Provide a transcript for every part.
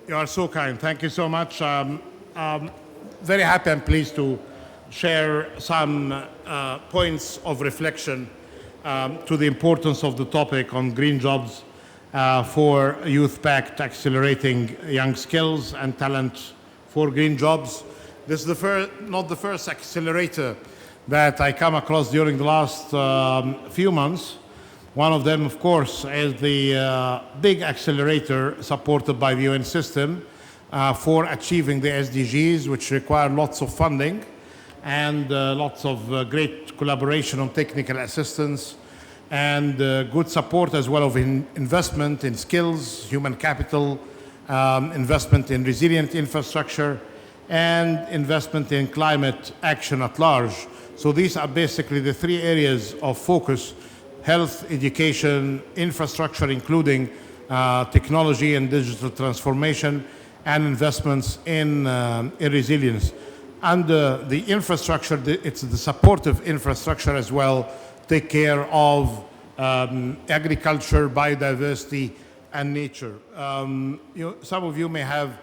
You are so kind. Thank you so much. Very happy and pleased to share some points of reflection to the importance of the topic on green jobs for Youth Pact Accelerating Young Skills and Talent for Green Jobs. This is not the first accelerator that I come across during the last few months. One of them, of course, is the big accelerator supported by the UN system for achieving the SDGs, which require lots of funding and lots of great collaboration on technical assistance and good support as well of investment in skills, human capital, investment in resilient infrastructure, and investment in climate action at large. So these are basically the three areas of focus: health, education, infrastructure, including technology and digital transformation, and investments in resilience. Under the infrastructure, it's the supportive infrastructure as well, take care of agriculture, biodiversity, and nature. Some of you may have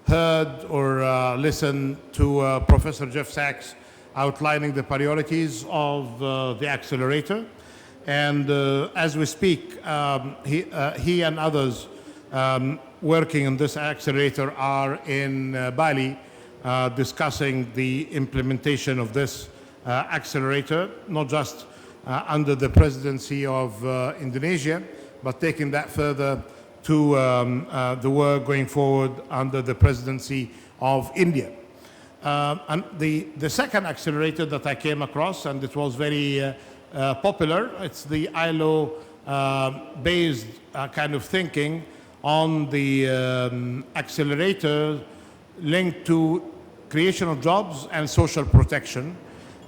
heard or listened to Professor Jeff Sachs outlining the priorities of the accelerator. And as we speak, he and others working on this accelerator are in Bali discussing the implementation of this accelerator, not just under the presidency of Indonesia, but taking that further to the work going forward under the presidency of India. And the second accelerator that I came across, and it was very popular, it's the ILO-based kind of thinking on the accelerator linked to creation of jobs and social protection.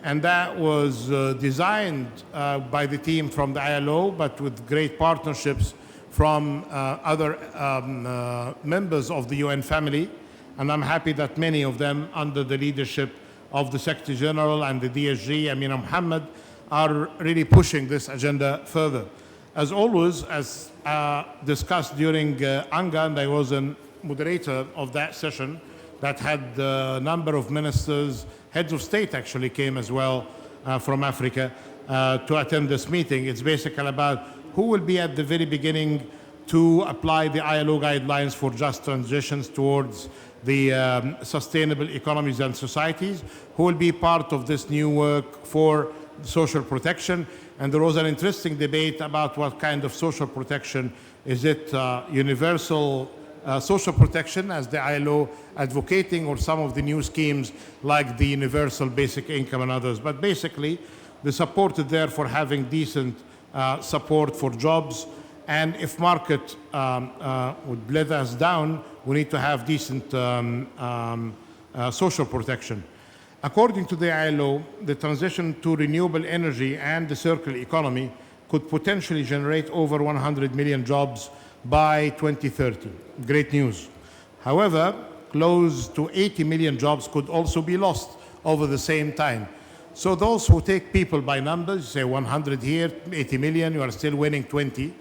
And that was designed by the team from the ILO, but with great partnerships from other members of the UN family. And I'm happy that many of them, under the leadership of the Secretary General and the DSG, Amina Mohammed, are really pushing this agenda further. As always, as discussed during ANGA, and I was a moderator of that session that had a number of ministers, heads of state actually came as well from Africa to attend this meeting. It's basically about who will be at the very beginning to apply the ILO guidelines for just transitions towards the sustainable economies and societies, who will be part of this new work for social protection. And there was an interesting debate about what kind of social protection. Is it universal social protection, as the ILO advocating, or some of the new schemes like the universal basic income and others? But basically, the support is there for having decent support for jobs. And if market would let us down, we need to have decent social protection. According to the ILO, the transition to renewable energy and the circular economy could potentially generate over 100 million jobs by 2030. Great news. However, close to 80 million jobs could also be lost over the same time. So those who take people by numbers, say 100 here, 80 million, you are still winning 20.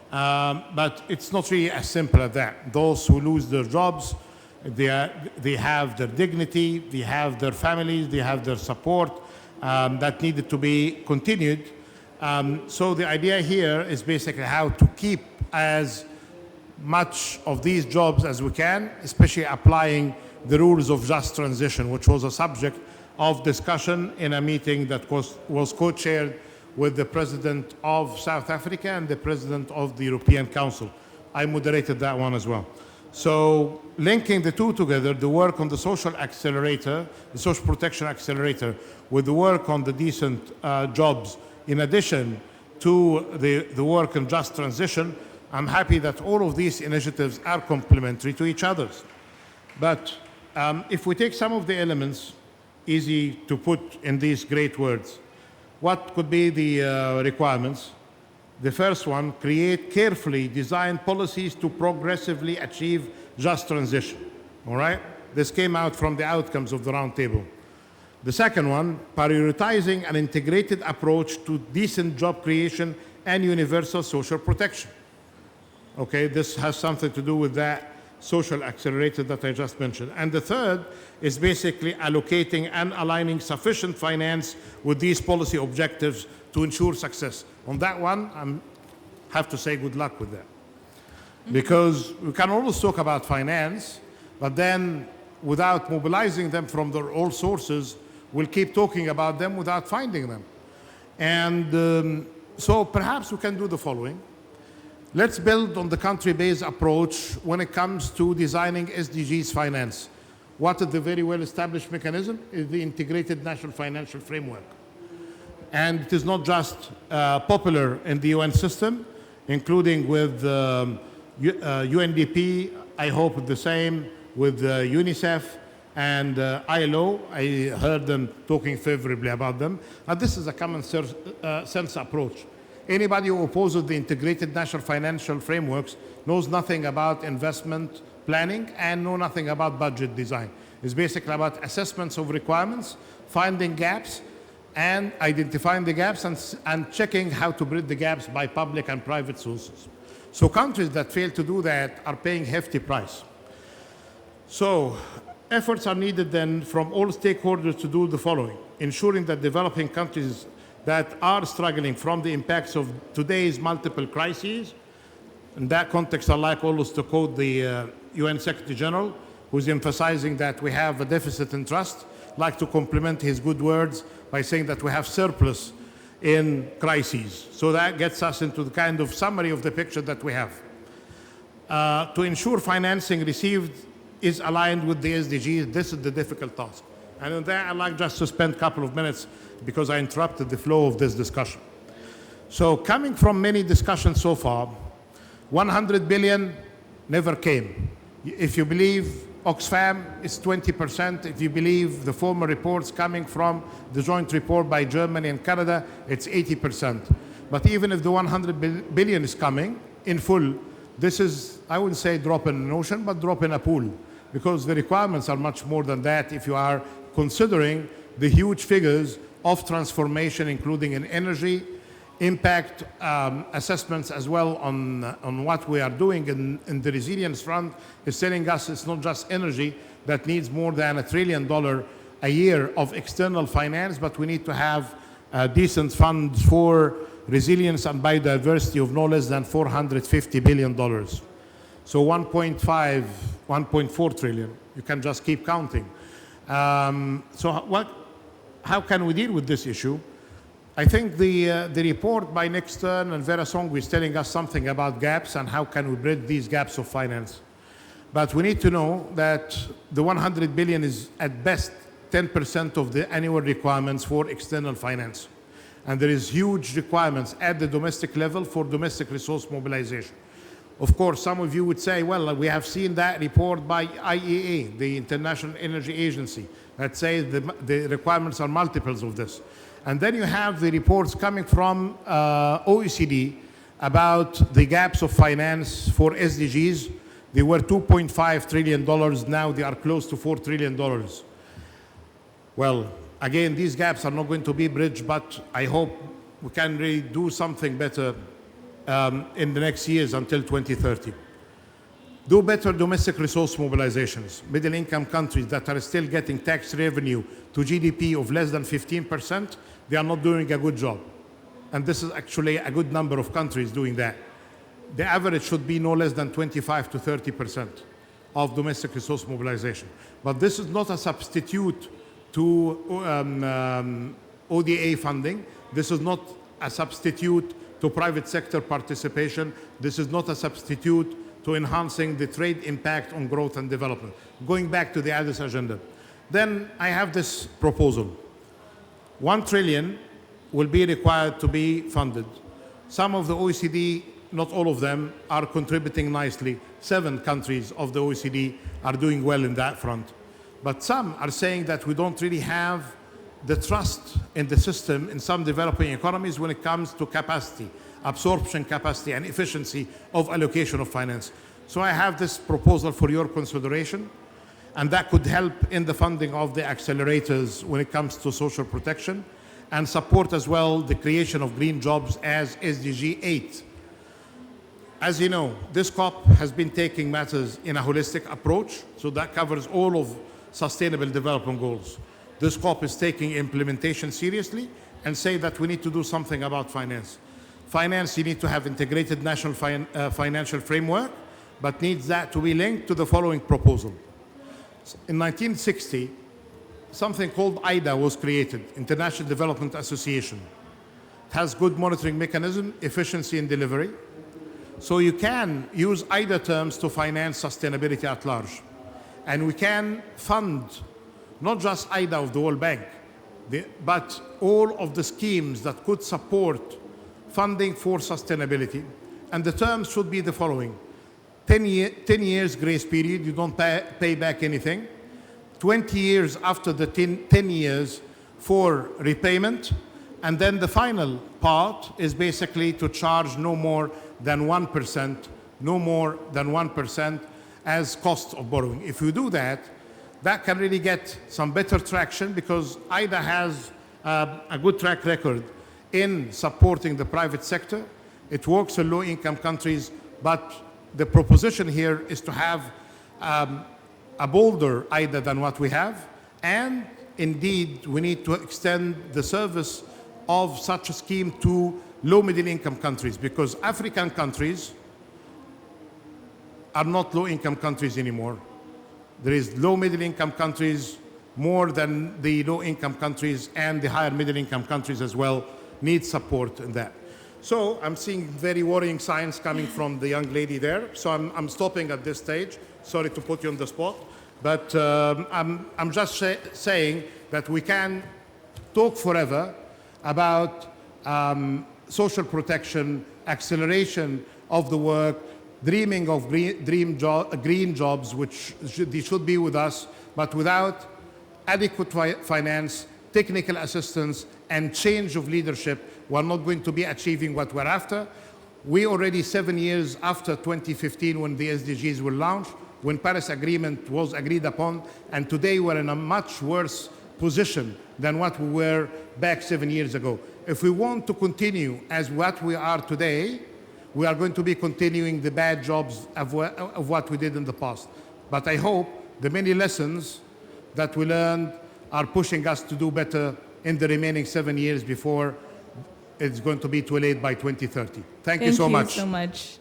But it's not really as simple as that. Those who lose their jobs, they have their dignity, they have their families, they have their support that needed to be continued. So the idea here is basically how to keep as much of these jobs as we can, especially applying the rules of just transition, which was a subject of discussion in a meeting that was co-chaired with the President of South Africa and the President of the European Council. I moderated that one as well. So linking the two together, the work on the social accelerator, the social protection accelerator, with the work on the decent jobs, in addition to the work on just transition, I'm happy that all of these initiatives are complementary to each other. But if we take some of the elements, easy to put in these great words, what could be the requirements? The first one, create carefully designed policies to progressively achieve just transition. All right? This came out from the outcomes of the roundtable. The second one, prioritizing an integrated approach to decent job creation and universal social protection. Okay, this has something to do with that social accelerator that I just mentioned. And the third is basically allocating and aligning sufficient finance with these policy objectives to ensure success. On that one, I have to say good luck with that. Because we can always talk about finance, but then without mobilizing them from their all sources, we'll keep talking about them without finding them. And so perhaps we can do the following. Let's build on the country-based approach when it comes to designing SDGs finance. What is the very well-established mechanism? Is the Integrated National Financial Framework. And it is not just popular in the UN system, including with UNDP, I hope the same, with UNICEF and ILO. I heard them talking favorably about them. And this is a common sense approach. Anybody who opposes the Integrated National Financial Frameworks knows nothing about investment planning and know nothing about budget design. It's basically about assessments of requirements, finding gaps, and identifying the gaps and checking how to bridge the gaps by public and private sources. So countries that fail to do that are paying hefty price. So efforts are needed then from all stakeholders to do the following: ensuring that developing countries that are struggling from the impacts of today's multiple crises. In that context, I like always to quote the UN Secretary General, who's emphasizing that we have a deficit in trust. I'd like to compliment his good words by saying that we have surplus in crises. So that gets us into the kind of summary of the picture that we have. To ensure financing received is aligned with the SDGs, this is the difficult task. And on that, I'd like just to spend a couple of minutes because I interrupted the flow of this discussion. So coming from many discussions so far, 100 billion never came. If you believe Oxfam, it's 20%. If you believe the former reports coming from the joint report by Germany and Canada, it's 80%. But even if the 100 billion is coming in full, this is, I wouldn't say drop in an ocean, but drop in a pool, because the requirements are much more than that if you are considering the huge figures of transformation, including in energy, impact assessments as well on what we are doing in the resilience front is telling us it's not just energy that needs more than $1 trillion a year of external finance, but we need to have decent funds for resilience and biodiversity of no less than $450 billion. So 1.5, 1.4 trillion. You can just keep counting. How can we deal with this issue? I think the report by Nick Stern and Vera Song is telling us something about gaps and how can we bridge these gaps of finance. But we need to know that the 100 billion is at best 10% of the annual requirements for external finance. And there is huge requirements at the domestic level for domestic resource mobilization. Of course, some of you would say, well, we have seen that report by IEA, the International Energy Agency, that says the requirements are multiples of this. And then you have the reports coming from OECD about the gaps of finance for SDGs. They were $2.5 trillion, now they are close to $4 trillion. Well, again, these gaps are not going to be bridged, but I hope we can really do something better in the next years until 2030. Do better domestic resource mobilizations. Middle-income countries that are still getting tax revenue to GDP of less than 15%, they are not doing a good job. And this is actually a good number of countries doing that. The average should be no less than 25 to 30% of domestic resource mobilization. But this is not a substitute to ODA funding. This is not a substitute to private sector participation. This is not a substitute to enhancing the trade impact on growth and development. Going back to the Addis agenda. Then I have this proposal. 1 trillion will be required to be funded. Some of the OECD, not all of them, are contributing nicely. 7 countries of the OECD are doing well in that front. But some are saying that we don't really have the trust in the system in some developing economies when it comes to capacity, absorption capacity and efficiency of allocation of finance. So I have this proposal for your consideration, and that could help in the funding of the accelerators when it comes to social protection and support as well the creation of green jobs as SDG 8. As you know, this COP has been taking matters in a holistic approach, so that covers all of sustainable development goals. This COP is taking implementation seriously and say that we need to do something about finance. Finance, you need to have integrated national financial framework, but needs that to be linked to the following proposal. In 1960, something called IDA was created, International Development Association. It has good monitoring mechanism, efficiency in delivery. So you can use IDA terms to finance sustainability at large. And we can fund not just IDA of the World Bank, but all of the schemes that could support funding for sustainability. And the terms should be the following. 10 years grace period, you don't pay back anything. 20 years after the 10 years for repayment. And then the final part is basically to charge no more than 1%, as cost of borrowing. If you do that, that can really get some better traction because IDA has a good track record in supporting the private sector. It works in low-income countries, but the proposition here is to have a bolder IDA than what we have. And indeed, we need to extend the service of such a scheme to low middle income countries because African countries are not low income countries anymore. There is low middle income countries more than the low income countries, and the higher middle income countries as well need support in that. So I'm seeing very worrying signs coming from the young lady there. So I'm stopping at this stage. Sorry to put you on the spot, but I'm just saying that we can talk forever about social protection, acceleration of the work, dreaming of green jobs, which they should be with us, but without adequate finance, technical assistance, and change of leadership, we're not going to be achieving what we're after. We already 7 years after 2015 when the SDGs were launched, when Paris Agreement was agreed upon, and today we're in a much worse position than what we were back 7 years ago. If we want to continue as what we are today, we are going to be continuing the bad jobs of what we did in the past. But I hope the many lessons that we learned are pushing us to do better in the remaining 7 years before it's going to be too late by 2030. Thank you so much. Thank you so much.